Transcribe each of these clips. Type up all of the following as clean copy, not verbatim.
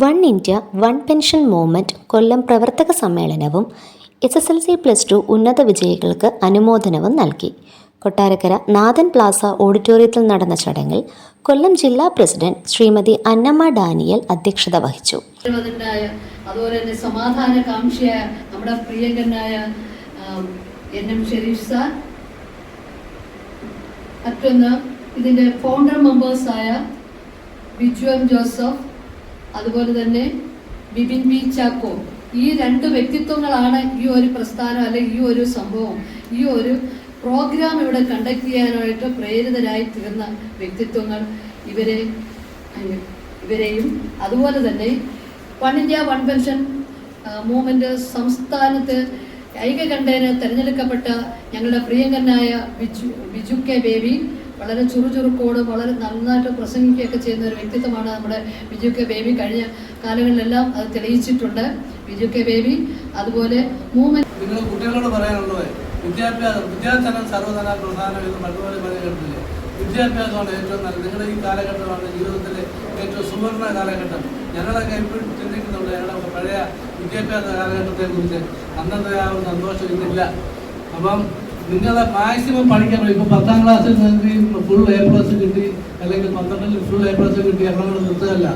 One India one pension movement Kollam പ്രവർത്തക സമ്മേളനവും SSLC+2 ഉന്നത വിജയികൾക്ക് അനുമോദനവും നൽകി. കൊട്ടാരക്കര നാഥൻ പ്ലാസ ഓഡിറ്റോറിയത്തിൽ നടന്ന ചടങ്ങിൽ കൊല്ലം ജില്ലാ പ്രസിഡന്റ് ശ്രീമതി അന്നമ്മ ഡാനിയൽ അധ്യക്ഷത വഹിച്ചു. അതുപോലെ തന്നെ സമാധാനകാംക്ഷിയായ നമ്മുടെ പ്രിയങ്കരനായ NM ഷെരീഫ് സാർ, മറ്റൊന്ന് ഇതിൻ്റെ ഫൗണ്ടർ മെമ്പേഴ്സായ ബിജു M ജോസഫ്, അതുപോലെ തന്നെ ബിബിൻ ബി ചാക്കോ. ഈ രണ്ട് വ്യക്തിത്വങ്ങളാണ് ഈ ഒരു പ്രസ്ഥാനം അല്ലെങ്കിൽ ഈ ഒരു സംഭവം, ഈ ഒരു പ്രോഗ്രാം ഇവിടെ കണ്ടക്ട് ചെയ്യാനായിട്ട് പ്രേരിതരായി തീർന്ന വ്യക്തിത്വങ്ങൾ. ഇവരെയും അതുപോലെ തന്നെ one India one pension movement സംസ്ഥാനത്ത് ഐക്യകണ്ഠേന തിരഞ്ഞെടുക്കപ്പെട്ട ഞങ്ങളുടെ പ്രിയങ്കരനായ ബിജു കെ ബേബി, വളരെ ചുറുചുറുക്കോട് വളരെ നന്നായിട്ട് പ്രസംഗിക്കുകയൊക്കെ ചെയ്യുന്ന ഒരു വ്യക്തിത്വമാണ് നമ്മുടെ ബിജു കെ ബേബി. കഴിഞ്ഞ കാലങ്ങളിലെല്ലാം അത് തെളിയിച്ചിട്ടുണ്ട് ബിജു കെ ബേബി. അതുപോലെ നിങ്ങൾ കുട്ടികളോട് പറയാനുള്ളത് വിദ്യാഭ്യാസം സർവ്വധന പ്രധാനം എന്ന് പണ്ടുപോലെ പറയുകയില്ലേ. വിദ്യാഭ്യാസമാണ് ഏറ്റവും നല്ലത്. നിങ്ങളുടെ ഈ കാലഘട്ടമാണ് ജീവിതത്തിലെ ഏറ്റവും സുവർണ കാലഘട്ടം. ഞങ്ങളൊക്കെ എപ്പോഴും ചിന്തിക്കുന്നുണ്ട് ഞങ്ങളുടെ പഴയ വിദ്യാഭ്യാസ കാലഘട്ടത്തെക്കുറിച്ച്. അന്നത്തെ ആ ഒരു സന്തോഷം ഇന്നില്ല. അപ്പം നിങ്ങളെ മാക്സിമം പഠിക്കാൻ പറ്റും. ഇപ്പോൾ 10ാം ക്ലാസ്സിൽ നിങ്ങൾക്ക് ഫുൾ A+ കിട്ടി, അല്ലെങ്കിൽ 12ൽ ഫുൾ A+ കിട്ടി, എവിടെ നിർത്തുകയല്ല.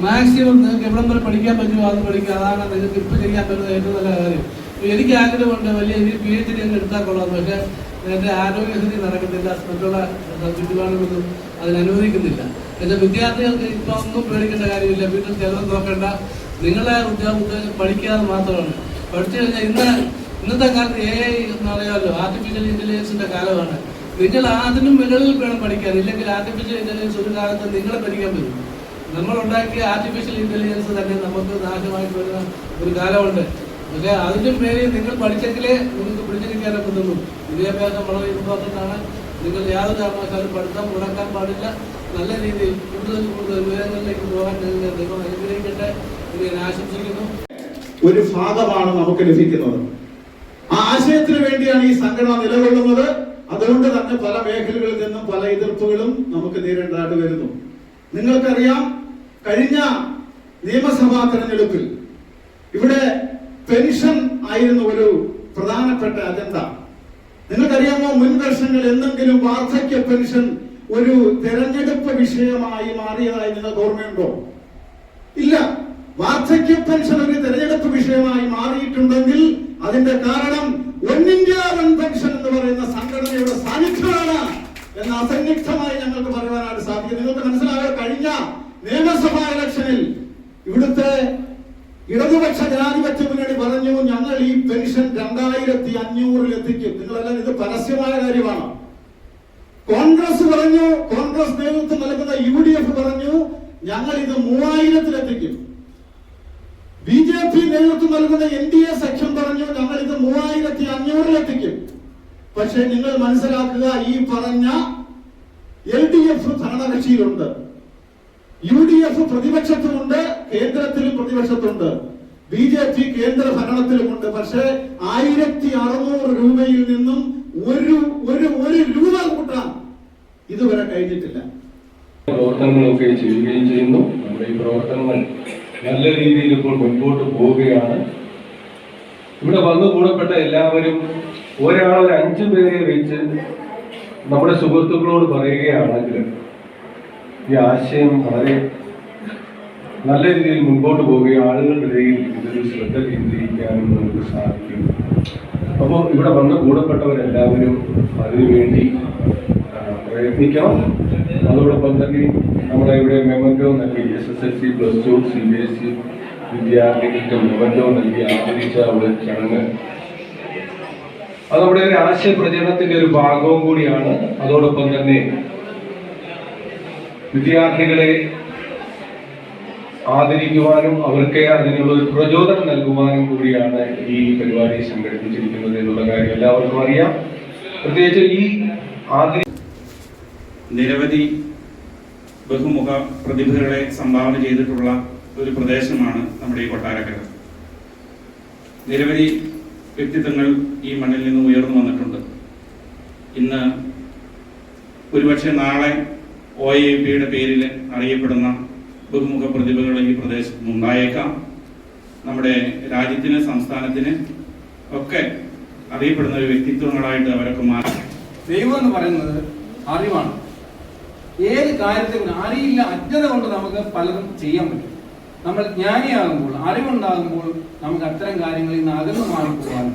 മാക്സിമം നിങ്ങൾക്ക് എവിടം വരെ പഠിക്കാൻ പറ്റുമോ അത് പഠിക്കുക. അതാണ് നിങ്ങൾക്ക് ഇപ്പോൾ ചെയ്യാൻ പറ്റുന്ന ഏറ്റവും നല്ല കാര്യം. എനിക്ക് ആഗ്രഹമുണ്ട് വലിയ PhD അങ്ങ് എടുത്താൽ കൊള്ളാം. പക്ഷേ എൻ്റെ ആരോഗ്യസ്ഥിതി നടക്കുന്നില്ല, മറ്റുള്ള ചുറ്റുപാടുകളൊന്നും അതിനനുവദിക്കുന്നില്ല. പക്ഷേ വിദ്യാർത്ഥികൾക്ക് ഇപ്പോൾ ഒന്നും പേടിക്കേണ്ട കാര്യമില്ല. വീട്ടിൽ ചിലവ് നോക്കേണ്ട. നിങ്ങളെ ഉദ്യോഗം പഠിക്കാതെ മാത്രമാണ്. പഠിച്ചു കഴിഞ്ഞാൽ ഇന്നത്തെ കാലത്ത് AI എന്ന് പറയാമല്ലോ, ആർട്ടിഫിഷ്യൽ ഇൻ്റലിജൻസിൻ്റെ കാലമാണ്. നിങ്ങൾ അതിനും മുകളിൽ വേണം പഠിക്കാൻ. ഇല്ലെങ്കിൽ ആർട്ടിഫിഷ്യൽ ഇൻ്റലിജൻസ് ഒരു കാലത്ത് നിങ്ങളെ പഠിക്കാൻ പറ്റും. നമ്മളുണ്ടാക്കിയ ആർട്ടിഫിഷ്യൽ ഇൻ്റലിജൻസ് തന്നെ നമുക്ക് നാശമായിട്ട് വരുന്ന ഒരു കാലമുണ്ട്. പക്ഷേ അതിനും മേലെ നിങ്ങൾ പഠിച്ചെങ്കിലേ നിങ്ങൾക്ക് പിടിച്ചിരിക്കാനേ പറ്റുള്ളൂ. വിദ്യാഭ്യാസം വളരെ ഇമ്പോർട്ടൻ്റ് ആണ്. നിങ്ങൾ യാതൊരു കാരണവശാലും പഠിത്തം മുടക്കാൻ പാടില്ല. നല്ല രീതിയിൽ കൂടുതൽ ഉയരങ്ങളിലേക്ക് പോകാൻ നിങ്ങൾ അനുഗ്രഹിക്കട്ടെ എന്ന് ഞാൻ ആശംസിക്കുന്നു. ഒരു ഭാഗമാണ് നമുക്ക് ലഭിക്കുന്നത്. ആ ആശയത്തിന് വേണ്ടിയാണ് ഈ സംഘടന നിലകൊള്ളുന്നത്. അതുകൊണ്ട് തന്നെ പല മേഖലകളിൽ നിന്നും പല എതിർപ്പുകളും നമുക്ക് നേരിടേണ്ടതായിട്ട് വരുന്നു. നിങ്ങൾക്കറിയാം, കഴിഞ്ഞ നിയമസഭാ തെരഞ്ഞെടുപ്പിൽ ഇവിടെ പെൻഷൻ ആയിരുന്നു ഒരു പ്രധാനപ്പെട്ട അജണ്ട. നിങ്ങൾക്കറിയാമോ, മുൻ വർഷങ്ങൾ എന്തെങ്കിലും വാർദ്ധക്യ പെൻഷൻ ഒരു തെരഞ്ഞെടുപ്പ് വിഷയമായി മാറിയതായി നിങ്ങൾക്ക് ഓർമ്മയുണ്ടോ? ഇല്ല. വാർദ്ധക്യ പെൻഷൻ ഒരു തെരഞ്ഞെടുപ്പ് വിഷയമായി മാറിയിട്ടുണ്ടെങ്കിൽ അതിന്റെ കാരണം വൺ ഇന്ത്യ വൺ പെൻഷൻ എന്ന് പറയുന്ന സംഘടനയുടെ സാന്നിധ്യമാണ് എന്ന് അസന്നിഗ്ധമായി ഞങ്ങൾക്ക് പറയുവാനായിട്ട് സാധിക്കും. നിങ്ങൾക്ക് മനസ്സിലായോ, കഴിഞ്ഞ നിയമസഭാ ഇലക്ഷനിൽ ഇവിടുത്തെ ഇടതുപക്ഷ ജനാധിപത്യ മുന്നണി പറഞ്ഞു, ഞങ്ങൾ ഈ പെൻഷൻ 2500 എത്തിക്കും. നിങ്ങളെല്ലാം ഇത് പരസ്യമായ കാര്യമാണ്. കോൺഗ്രസ് പറഞ്ഞു, കോൺഗ്രസ് നേതൃത്വം നൽകുന്ന UDF പറഞ്ഞു, ഞങ്ങൾ ഇത് 3000 എത്തിക്കും. BJP നേതൃത്വം നൽകുന്ന NDA സഖ്യം പറഞ്ഞു, ഞങ്ങൾ ഇത് 3500 എത്തിക്കും. പക്ഷെ നിങ്ങൾ മനസ്സിലാക്കുക, ഈ പറഞ്ഞ LDF ഭരണകക്ഷിയിലുണ്ട്, UDF പ്രതിപക്ഷത്തുമുണ്ട്, കേന്ദ്രത്തിലും പ്രതിപക്ഷത്തുണ്ട്, BJP കേന്ദ്ര ഭരണത്തിലുമുണ്ട്. പക്ഷേ 1600 രൂപയിൽ നിന്നും ഒരു രൂപ കൂട്ടാൻ ഇതുവരെ കഴിഞ്ഞിട്ടില്ല. പ്രവർത്തനങ്ങളൊക്കെ ചെയ്യുകയും ചെയ്യുന്നു. നമ്മുടെ ഈ പ്രവർത്തനങ്ങൾ നല്ല രീതിയിൽ ഇപ്പോൾ മുൻപോട്ട് പോവുകയാണ്. ഇവിടെ വന്നു കൂടപ്പെട്ട എല്ലാവരും ഒരാൾ 5 പേരെ വെച്ച് നമ്മുടെ സുഹൃത്തുക്കളോട് പറയുകയാണെങ്കിൽ ഈ ആശയം വളരെ നല്ല രീതിയിൽ മുൻപോട്ട് പോവുകയും ആളുകളുടെ ഇടയിൽ ഇതൊരു ശ്രദ്ധ കേന്ദ്രീകരിക്കാനും നമുക്ക് സാധിക്കും. അപ്പോൾ ഇവിടെ വന്ന് കൂടപ്പെട്ടവരെല്ലാവരും അതിനുവേണ്ടി പ്രയത്നിക്കണം. അതോടൊപ്പം തന്നെ നമ്മുടെ ഇവിടെ മെമൻറ്റോ നൽകി SSLC+2 CBSE വിദ്യാർത്ഥികൾക്ക് മെമൻറ്റോ നൽകി ആദരിച്ച ഒരു ചടങ്ങ്, അതവിടെ ഒരു ആശയപ്രചരണത്തിന്റെ ഒരു ഭാഗവും കൂടിയാണ്. അതോടൊപ്പം തന്നെ വിദ്യാർത്ഥികളെ ആദരിക്കുവാനും അവർക്ക് അതിനുള്ള ഒരു പ്രചോദനം നൽകുവാനും കൂടിയാണ് ഈ പരിപാടി സംഘടിപ്പിച്ചിരിക്കുന്നത് എന്നുള്ള കാര്യം എല്ലാവർക്കും അറിയാം. പ്രത്യേകിച്ച് ഈ നിരവധി ബഹുമുഖ പ്രതിഭകളെ സംഭാവന ചെയ്തിട്ടുള്ള ഒരു പ്രദേശമാണ് നമ്മുടെ ഈ കൊട്ടാരക്കര. നിരവധി വ്യക്തിത്വങ്ങൾ ഈ മണ്ണിൽ നിന്ന് ഉയർന്നു വന്നിട്ടുണ്ട്. ഇന്ന് ഒരുപക്ഷെ നാളെ OAVP പേരിൽ അറിയപ്പെടുന്ന ബഹുമുഖ പ്രതിഭകൾ ഈ പ്രദേശത്ത് ഉണ്ടായേക്കാം. നമ്മുടെ രാജ്യത്തിന്, സംസ്ഥാനത്തിന് ഒക്കെ അറിയപ്പെടുന്ന ഒരു വ്യക്തിത്വങ്ങളായിട്ട് അവരൊക്കെ മാറി. ദൈവം എന്ന് പറയുന്നത് അറിവാണ്. ഏത് കാര്യത്തിലും അറിയില്ല, അജ്ഞത കൊണ്ട് നമുക്ക് പലതും ചെയ്യാൻ പറ്റും. നമ്മൾ ജ്ഞാനിയാകുമ്പോൾ, അറിവുണ്ടാകുമ്പോൾ നമുക്ക് അത്തരം കാര്യങ്ങളിൽ നിന്ന് അകന്നു മാറിപ്പോകാനും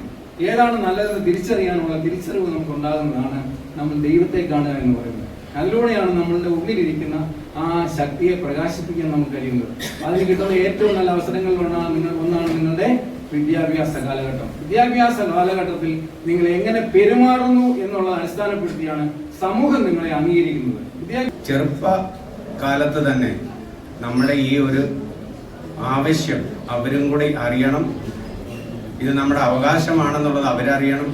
ഏതാണ് നല്ലതെന്ന് തിരിച്ചറിയാനുള്ള തിരിച്ചറിവ് നമുക്ക് ഉണ്ടാകുന്നതാണ് നമ്മൾ ദൈവത്തെ കാണുക എന്ന് പറയുന്നത്. അതിലൂടെയാണ് നമ്മളുടെ ഉള്ളിലിരിക്കുന്ന ആ ശക്തിയെ പ്രകാശിപ്പിക്കാൻ നമുക്ക് കഴിയുന്നത്. അതിന് കിട്ടുന്ന ഏറ്റവും നല്ല അവസരങ്ങളിലൊന്നാണ് നിങ്ങളുടെ വിദ്യാഭ്യാസ കാലഘട്ടം. വിദ്യാഭ്യാസ കാലഘട്ടത്തിൽ നിങ്ങൾ എങ്ങനെ പെരുമാറുന്നു എന്നുള്ളത് അടിസ്ഥാനപ്പെടുത്തിയാണ് സമൂഹം നിങ്ങളെ അംഗീകരിക്കുന്നത്. ചെറുപ്പകാലത്ത് തന്നെ നമ്മുടെ ഈ ഒരു ആവശ്യം അവരും കൂടി അറിയണം. ഇത് നമ്മുടെ അവകാശമാണെന്നുള്ളത് അവരറിയണം.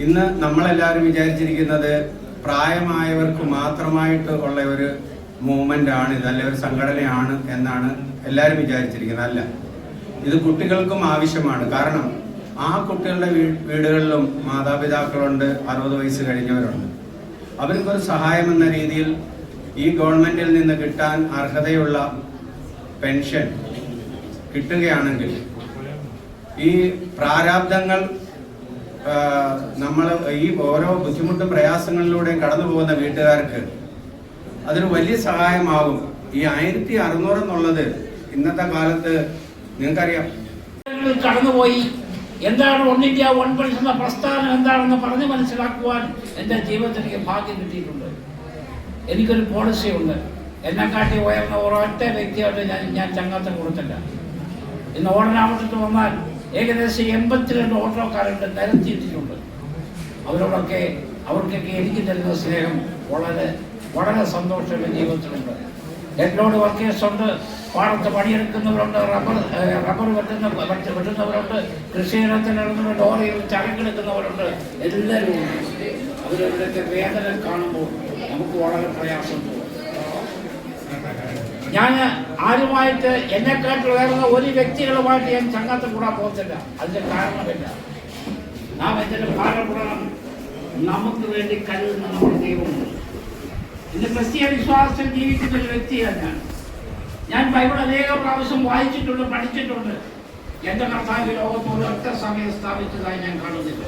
ഇന്ന് നമ്മളെല്ലാവരും വിചാരിച്ചിരിക്കുന്നത് പ്രായമായവർക്ക് മാത്രമായിട്ട് ഉള്ള ഒരു മൂവ്മെന്റ് ആണ് ഇത്, അല്ലെ ഒരു സംഘടനയാണ് എന്നാണ് എല്ലാവരും വിചാരിച്ചിരിക്കുന്നത്. അല്ല, ഇത് കുട്ടികൾക്കും ആവശ്യമാണ്. കാരണം ആ കുട്ടികളുടെ വീടുകളിലും മാതാപിതാക്കളുണ്ട്, 60 വയസ്സ് കഴിഞ്ഞവരുണ്ട്. അവർക്കൊരു സഹായം എന്ന രീതിയിൽ ഈ ഗവൺമെന്റിൽ നിന്ന് കിട്ടാൻ അർഹതയുള്ള പെൻഷൻ കിട്ടുകയാണെങ്കിൽ ഈ പ്രാരാബ്ദങ്ങൾ നമ്മൾ ഈ ഓരോ ബുദ്ധിമുട്ടും പ്രയാസങ്ങളിലൂടെയും കടന്നു പോകുന്ന വീട്ടുകാർക്ക് അതൊരു വലിയ സഹായമാകും. ഈ 1600 എന്നുള്ളത് ഇന്നത്തെ കാലത്ത് നിങ്ങൾക്കറിയാം. കടന്നുപോയി എന്താണ് വൺ ഇന്ത്യ വൺ പെൻഷൻ എന്ന പ്രസ്ഥാനം എന്താണെന്ന് പറഞ്ഞ് മനസ്സിലാക്കുവാൻ എൻ്റെ ജീവിതത്തിൽ എനിക്ക് ഭാഗ്യം കിട്ടിയിട്ടുണ്ട്. എനിക്കൊരു പോളിസി ഉണ്ട്. എന്നെക്കാട്ടി ഉയർന്ന ഒരൊറ്റ വ്യക്തിയായിട്ട് ഞാൻ ചങ്ങാത്തം കൊടുത്തില്ല. ഇന്ന് ഓടനാവട്ടത്ത് വന്നാൽ ഏകദേശം 82 ഓട്ടോക്കാരുണ്ട് നിരത്തിയിട്ടിട്ടുണ്ട്. അവർക്കൊക്കെ എനിക്ക് തരുന്ന സ്നേഹം വളരെ വളരെ സന്തോഷം ജീവിതത്തിലുണ്ട്. ഹെഡ് ലോഡ് വർക്കേഴ്സ് ഉണ്ട്, പാടത്ത് പണിയെടുക്കുന്നവരുണ്ട്, റബ്ബർ വെട്ടുന്നവരുണ്ട്, കൃഷിയിടത്തിലിറങ്ങുന്ന ലോറിയിൽ ചരക്കെടുക്കുന്നവരുണ്ട്. എല്ലാവരും അവരവരുടെയൊക്കെ വേദന കാണുമ്പോൾ നമുക്ക് വളരെ പ്രയാസം തോന്നും. ഞാൻ ആരുമായിട്ട് എന്നെക്കാട്ടിൽ ഉയർന്ന ഒരു വ്യക്തികളുമായിട്ട് ഞാൻ ചങ്ങാത്തം കൂടാൻ പോകത്തില്ല. അതിന്റെ കാരണമില്ല. നാം എന്തെങ്കിലും ഭാരപ്പെടണം. നമുക്ക് വേണ്ടി കരുതുന്ന നമ്മുടെ ദൈവമുണ്ട്. ഇന്ന് ക്രിസ്തീയ വിശ്വാസത്തിൽ ജീവിക്കുന്ന ഒരു വ്യക്തിയാണ് ഞാൻ. ബൈബിൾ അനേകം പ്രാവശ്യം വായിച്ചിട്ടുണ്ട്, പഠിച്ചിട്ടുണ്ട്. എന്റെ കർത്താവ് ലോകത്തോട് ഒറ്റ സമയം സ്ഥാപിച്ചതായി ഞാൻ കാണുന്നില്ല.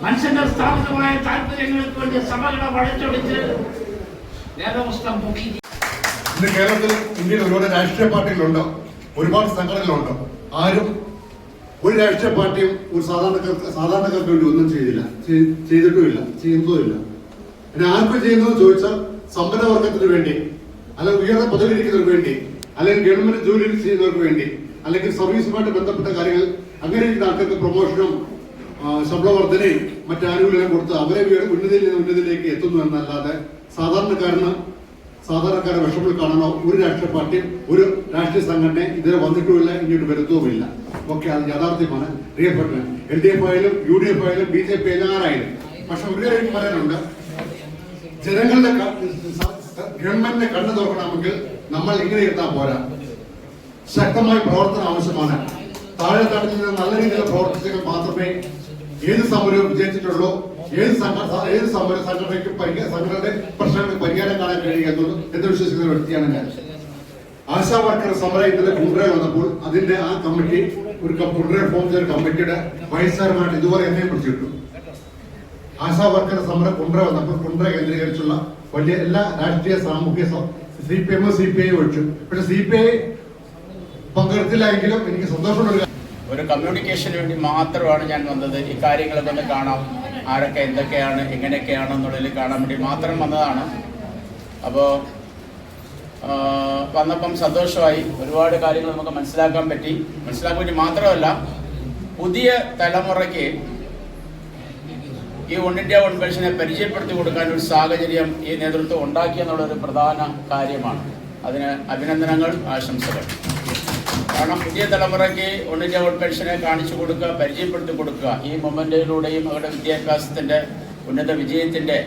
മനുഷ്യന്റെ സ്ഥാപിതമായ താല്പര്യങ്ങൾക്ക് വേണ്ടി സഭകളെ വളച്ചൊടിച്ച് വേദപുസ്തകം പൊക്കി. ഇന്ന് കേരളത്തിൽ, ഇന്ത്യയിൽ ഒരുപാട് രാഷ്ട്രീയ പാർട്ടികളുണ്ട്, ഒരുപാട് സംഘടനകളുണ്ട്. ആരും ഒരു രാഷ്ട്രീയ പാർട്ടിയും ഒരു സാധാരണക്കാർക്ക് വേണ്ടി ഒന്നും ചെയ്തിട്ടുമില്ല, ചെയ്യുന്നതുമില്ല. പിന്നെ ആർക്കും ചെയ്യുന്നതെന്ന് ചോദിച്ചാൽ സമ്പന്നവർഗത്തിന് വേണ്ടി, അല്ലെങ്കിൽ ഉയർന്ന പദവിയിരിക്കുന്നവർക്ക് വേണ്ടി, അല്ലെങ്കിൽ ഗവൺമെന്റ് ജോലി ചെയ്യുന്നവർക്ക് വേണ്ടി, അല്ലെങ്കിൽ സർവീസുമായിട്ട് ബന്ധപ്പെട്ട കാര്യങ്ങൾ അങ്ങനെ ഇരിക്കുന്ന ആൾക്കാർക്ക് പ്രൊമോഷനും ശമ്പള വർധനയും മറ്റു ആനുകൂല്യങ്ങളും കൊടുത്ത് അവരെ ഉന്നതിയിൽ നിന്ന് ഉന്നതിയിലേക്ക് എത്തുന്നു എന്നല്ലാതെ സാധാരണക്കാരെ വിഷമത്തിൽ കാണാനോ ഒരു രാഷ്ട്രീയ പാർട്ടിയും ഒരു രാഷ്ട്രീയ സംഘടന ഇതുവരെ വന്നിട്ടുമില്ല, ഇങ്ങോട്ട് വരുത്തുമില്ല. ഓക്കെ, അത് യാഥാർത്ഥ്യമാണ്. റിയപ്പെട്ടത് LDF ആയാലും UDF ആയാലും BJP ആയാലും ആരായാലും. പക്ഷെ ഒരു കാര്യം പറയാനുണ്ട്, ജനങ്ങളുടെ ഗവൺമെന്റിനെ കണ്ണു തുറക്കണമെങ്കിൽ നമ്മൾ ഇങ്ങനെ ഇരുത്താൻ പോരാ. ശക്തമായ പ്രവർത്തനം ആവശ്യമാണ്. താഴെ തട്ടിൽ നിന്ന് നല്ല രീതിയിൽ പ്രവർത്തിച്ചെങ്കിൽ മാത്രമേ ഏത് സമരവും വിജയിച്ചിട്ടുള്ളൂ. ഏത് സംഘടനയ്ക്കും സംഘടനയുടെ പ്രശ്നങ്ങൾക്ക് പരിഹാരം കാണാൻ കഴിയുക എന്ന് വിശ്വസിക്കുന്ന വ്യക്തിയാണ് ഞാൻ. ആശാ വർക്കർ സമരം ഇന്നലെ കുണ്ട്രയിൽ വന്നപ്പോൾ അതിന്റെ ആ കമ്മിറ്റി ഒരു കുണ്ട്രയിൽ ഫോം ചെയ്ത കമ്മിറ്റിയുടെ വൈസ് ചെയർമാനായിട്ട് ഇതുപോലെ എന്നെ പിടിച്ചിട്ടു. ആശാ വർക്കർ സമരം കുണ്ട്ര വന്നപ്പോൾ കുണ്ട്ര കേന്ദ്രീകരിച്ചുള്ള വലിയ എല്ലാ രാഷ്ട്രീയ സാമൂഹ്യ CPM CPI ഒഴിച്ചു. പക്ഷെ CPI പങ്കെടുത്തില്ലെങ്കിലും എനിക്ക് സന്തോഷമുള്ള ഒരു കമ്മ്യൂണിക്കേഷന് വേണ്ടി മാത്രമാണ് ഞാൻ വന്നത്. ഈ കാര്യങ്ങളൊക്കെ ഒന്ന് കാണാം, ആരൊക്കെ എന്തൊക്കെയാണ് എങ്ങനെയൊക്കെയാണെന്നുള്ളതിൽ കാണാൻ വേണ്ടി മാത്രം വന്നതാണ്. അപ്പോൾ വന്നപ്പം സന്തോഷമായി. ഒരുപാട് കാര്യങ്ങൾ നമുക്ക് മനസ്സിലാക്കാൻ വേണ്ടി മാത്രമല്ല, പുതിയ തലമുറയ്ക്ക് ഈ വൺ ഇന്ത്യ വൺ പെൻഷനെ പരിചയപ്പെടുത്തി കൊടുക്കാൻ ഒരു സാഹചര്യം ഈ നേതൃത്വം ഉണ്ടാക്കിയെന്നുള്ളൊരു പ്രധാന കാര്യമാണ്. അതിന് അഭിനന്ദനങ്ങൾ, ആശംസകൾ. കാരണം പുതിയ തലമുറയ്ക്ക് വൺ ഇന്ത്യ വൺ പെൻഷനെ കാണിച്ചു കൊടുക്കുക, പരിചയപ്പെടുത്തി കൊടുക്കുക, ഈ മൊമെന്റിലൂടെയും അവരുടെ വിദ്യാഭ്യാസത്തിൻ്റെ ഉന്നത വിജയത്തിൻ്റെ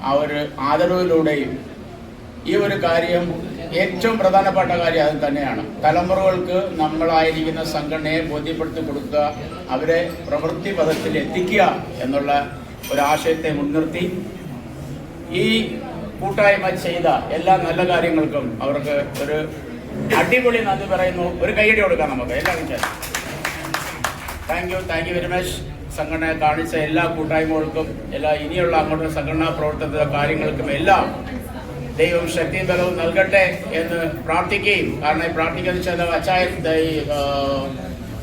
ആ ഒരു ആദരവിലൂടെയും ഈ ഒരു കാര്യം ഏറ്റവും പ്രധാനപ്പെട്ട കാര്യം അത് തന്നെയാണ്. തലമുറകൾക്ക് നമ്മളായിരിക്കുന്ന സംഘടനയെ ബോധ്യപ്പെടുത്തി കൊടുക്കുക, അവരെ പ്രവൃത്തി പദത്തിൽ എത്തിക്കുക എന്നുള്ള ഒരാശയത്തെ മുൻനിർത്തി ഈ കൂട്ടായ്മ ചെയ്ത എല്ലാ നല്ല കാര്യങ്ങൾക്കും അവർക്ക് ഒരു അടിപൊളി നന്ദി പറയുന്നു. ഒരു കൈയടി കൊടുക്കാം നമുക്ക് എല്ലാവരും ചേർന്ന്. Thank you very much. സംഘടന കാണിച്ച എല്ലാ കൂട്ടായ്മകൾക്കും ഇനിയുള്ള അങ്ങോട്ട് സംഘടനാ പ്രവർത്തന കാര്യങ്ങൾക്കും എല്ലാം ദൈവം ശക്തിയും ബലവും നൽകട്ടെ എന്ന് പ്രാർത്ഥിക്കുകയും, കാരണം ഈ പ്രാർത്ഥിക്കുന്ന വെച്ചാൽ അച്ചായൻ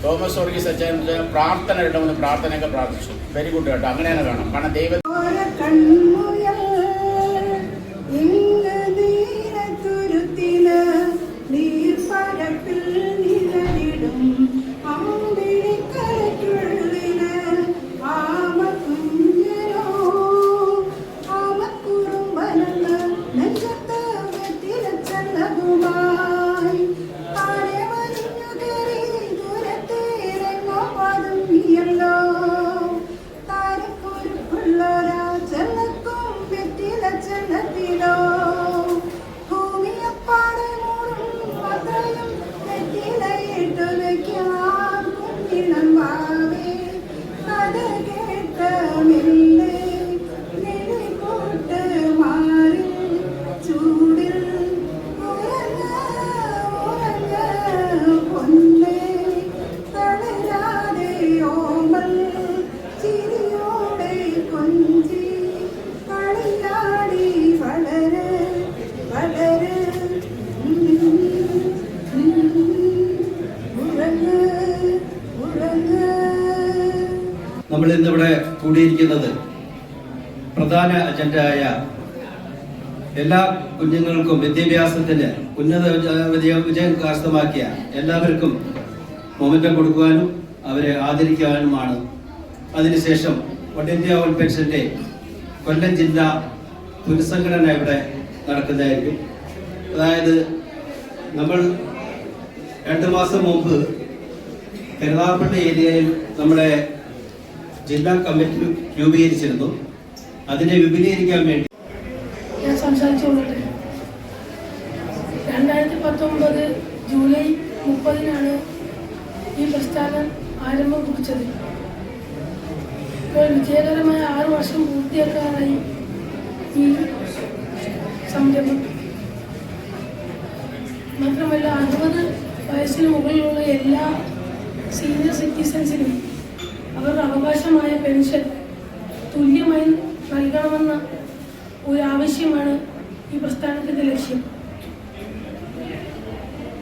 തോമസ് വർഗീസ് അച്ചായൻ പ്രാർത്ഥന ഇടമെന്ന് പ്രാർത്ഥനയൊക്കെ പ്രാർത്ഥിച്ചു. വെരി ഗുഡ് കേട്ടോ, അങ്ങനെ തന്നെ വേണം. കാരണം ദൈവം നമ്മൾ ഇന്നിവിടെ കൂടിയിരിക്കുന്നത് പ്രധാന അജണ്ടയായ എല്ലാ കുഞ്ഞുങ്ങൾക്കും വിദ്യാഭ്യാസത്തിന് ഉന്നത വിജയം കരസ്ഥമാക്കിയ എല്ലാവർക്കും മൊമെന്റം കൊടുക്കുവാനും അവരെ ആദരിക്കാനുമാണ്. അതിനുശേഷം ഓൾ ഇന്ത്യ ഓൾ പെൻഷന്റെ കൊല്ലം ജില്ലാ പുനഃസംഘടന ഇവിടെ നടക്കുന്നതായിരിക്കും. അതായത് നമ്മൾ 2 മാസം മുമ്പ് കരുനാഗപ്പള്ളി ഏരിയയിൽ നമ്മുടെ ജില്ലാ കമ്മിറ്റി രൂപീകരിച്ചിരുന്നു. അതിനെ വിപുലീകരിക്കാൻ വേണ്ടി ഞാൻ സംസാരിച്ചുകൊള്ളട്ടെ. 2019 ജൂലൈ 30-നാണ് ഈ പ്രസ്ഥാനം ആരംഭം കുറിച്ചത്. ഇപ്പോൾ വിജയകരമായ 6 വർഷം പൂർത്തിയാക്കാനായി ഈ സംരംഭം. മാത്രമല്ല 60 വയസ്സിന് മുകളിലുള്ള എല്ലാ സീനിയർ സിറ്റിസൺസിനും അവരുടെ അവകാശമായ പെൻഷൻ തുല്യമായി നൽകണമെന്ന ഒരു ആവശ്യമാണ് ഈ പ്രസ്ഥാനത്തിൻ്റെ ലക്ഷ്യം.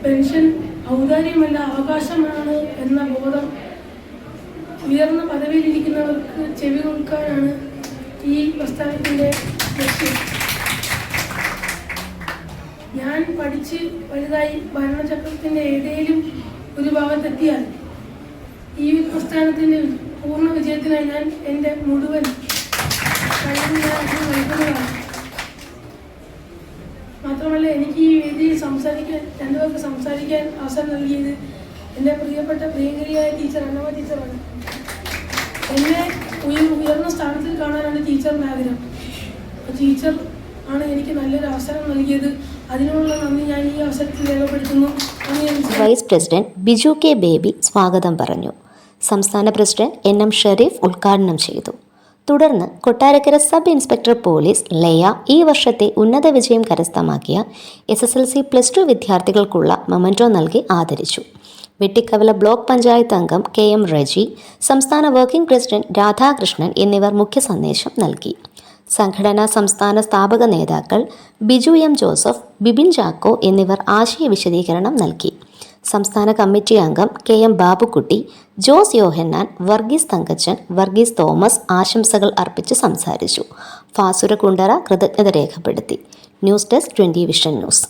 പെൻഷൻ ഔദാര്യമല്ല, അവകാശമാണ് എന്ന ബോധം ഉയർന്ന പദവിയിലിരിക്കുന്നവർക്ക് ചെവി കൊടുക്കാനാണ് ഈ പ്രസ്ഥാനത്തിൻ്റെ ലക്ഷ്യം. ഞാൻ പഠിച്ച് വലുതായി ഭരണചക്രത്തിൻ്റെ ഏതെങ്കിലും ഒരു ഭാഗത്തെത്തിയാൽ ഈ പ്രസ്ഥാനത്തിൻ്റെ പൂർണ്ണ വിജയത്തിനായി ഞാൻ എൻ്റെ മുഴുവൻ നൽകുന്നതാണ്. മാത്രമല്ല എനിക്ക് ഈ വേദിയിൽ സംസാരിക്കാൻ 2 പേർക്ക് സംസാരിക്കാൻ അവസരം നൽകിയത് എൻ്റെ പ്രിയപ്പെട്ട പ്രിയങ്കരിയായ ടീച്ചർ അന്നമ്മ ടീച്ചറാണ്. എന്നെ ഉയർന്ന സ്ഥാനത്തിൽ കാണാനാണ് ടീച്ചറിൻ്റെ ആഗ്രഹം. ടീച്ചർ ആണ് എനിക്ക് നല്ലൊരു അവസരം നൽകിയത്. അതിനുള്ള നന്ദി ഞാൻ ഈ അവസരത്തിൽ രേഖപ്പെടുത്തുന്നു. Vice president Biju K Baby സ്വാഗതം പറഞ്ഞു. സംസ്ഥാന പ്രസിഡന്റ് NM ഷെരീഫ് ഉദ്ഘാടനം ചെയ്തു. തുടർന്ന് Kottarakkara sub inspector police Laya ഈ വർഷത്തെ ഉന്നത വിജയം കരസ്ഥമാക്കിയ SSLC+2 വിദ്യാർത്ഥികൾക്കുള്ള മൊമെന്റോ നൽകി ആദരിച്ചു. വെട്ടിക്കവല ബ്ലോക്ക് പഞ്ചായത്ത് അംഗം KM റജി, സംസ്ഥാന വർക്കിംഗ് പ്രസിഡന്റ് രാധാകൃഷ്ണൻ എന്നിവർ മുഖ്യ സന്ദേശം നൽകി. സംഘടനാ സംസ്ഥാന സ്ഥാപക നേതാക്കൾ ബിജു M ജോസഫ്, ബിബിൻ ചാക്കോ എന്നിവർ ആശയ വിശദീകരണം നൽകി. സംസ്ഥാന കമ്മിറ്റി അംഗം KM ബാബുക്കുട്ടി, ജോസ് യോഹന്നാൻ, വർഗീസ് തങ്കച്ചൻ, വർഗീസ് തോമസ് ആശംസകൾ അർപ്പിച്ച് സംസാരിച്ചു. ഫാസുര കുണ്ടറ കൃതജ്ഞത രേഖപ്പെടുത്തി. News desk 20 vision news.